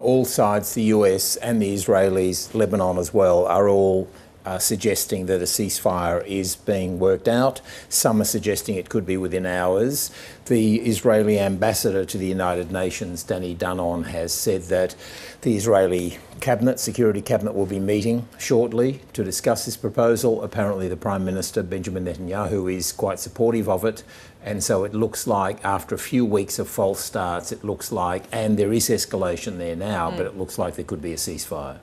all sides, the US and the Israelis, Lebanon as well, are all suggesting that a ceasefire is being worked out. Some are suggesting it could be within hours. The Israeli ambassador to the United Nations, Danny Danon, has said that the Israeli cabinet, security cabinet, will be meeting shortly to discuss this proposal. Apparently the Prime Minister, Benjamin Netanyahu, is quite supportive of it. And so it looks like, after a few weeks of false starts, it looks like, and there is escalation there now, but it looks like there could be a ceasefire.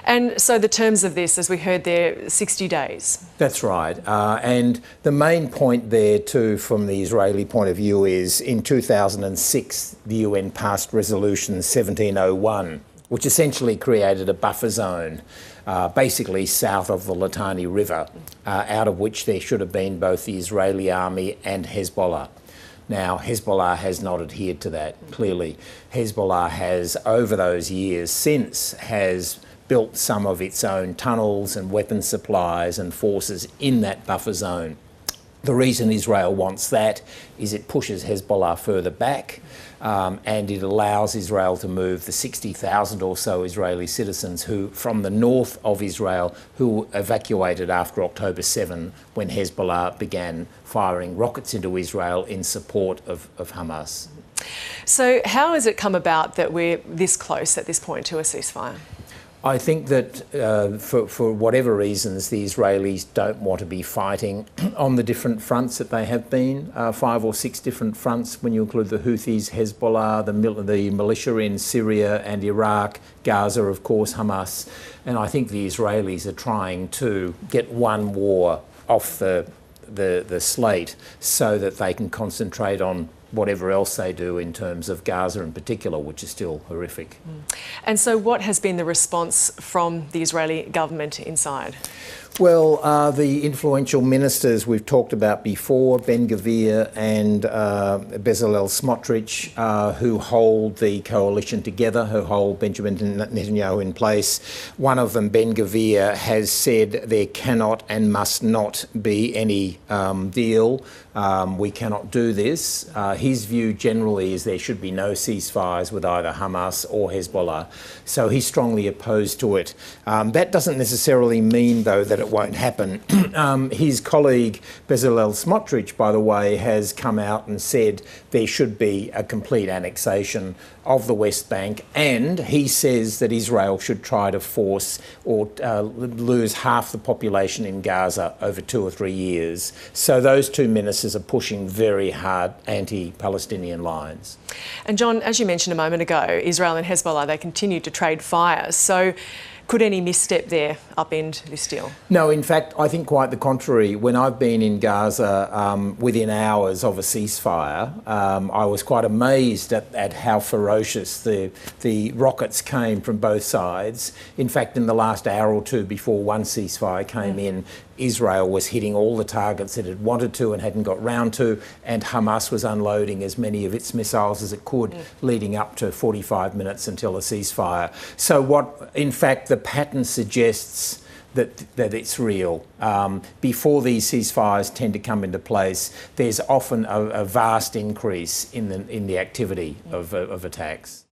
And so the terms of this, as we heard there, 60 days. That's right. And the main point there too, from the Israeli point of view, is in 2006, the UN passed Resolution 1701, which essentially created a buffer zone, basically south of the Litani River, out of which there should have been both the Israeli army and Hezbollah. Now, Hezbollah has not adhered to that, clearly. Hezbollah has, over those years since, has built some of its own tunnels and weapons supplies and forces in that buffer zone. The reason Israel wants that is it pushes Hezbollah further back, and it allows Israel to move the 60,000 or so Israeli citizens who, from the north of Israel, who evacuated after October 7 when Hezbollah began firing rockets into Israel in support of Hamas. So how has it come about that we're this close at this point to a ceasefire? I think that for whatever reasons, the Israelis don't want to be fighting on the different fronts that they have been, 5 or 6 different fronts when you include the Houthis, Hezbollah, the militia in Syria and Iraq, Gaza, of course, Hamas. And I think the Israelis are trying to get one war off the slate so that they can concentrate on whatever else they do in terms of Gaza in particular, which is still horrific. And so what has been the response from the Israeli government inside? Well, the influential ministers we've talked about before, ben-gvir and Bezalel Smotrich, who hold the coalition together, who hold Benjamin Netanyahu in place. One of them, ben-gvir, has said there cannot and must not be any deal. We cannot do this. His view generally is there should be no ceasefires with either Hamas or Hezbollah. So he's strongly opposed to it. That doesn't necessarily mean, though, that it won't happen. His colleague Bezalel Smotrich, by the way, has come out and said there should be a complete annexation of the West Bank, and he says that Israel should try to force or lose half the population in Gaza over 2 or 3 years. So those two ministers are pushing very hard anti-Palestinian lines. And John, as you mentioned a moment ago, Israel and Hezbollah, they continue to trade fire. So could any misstep there upend this deal? No, in fact, I think quite the contrary. When I've been in Gaza within hours of a ceasefire, I was quite amazed at how ferocious the rockets came from both sides. In fact, in the last hour or two before one ceasefire came in, Israel was hitting all the targets it had wanted to and hadn't got round to, and Hamas was unloading as many of its missiles as it could, leading up to 45 minutes until a ceasefire. So what, in fact, the pattern suggests that it's real. Before these ceasefires tend to come into place, there's often a vast increase in the activity of attacks.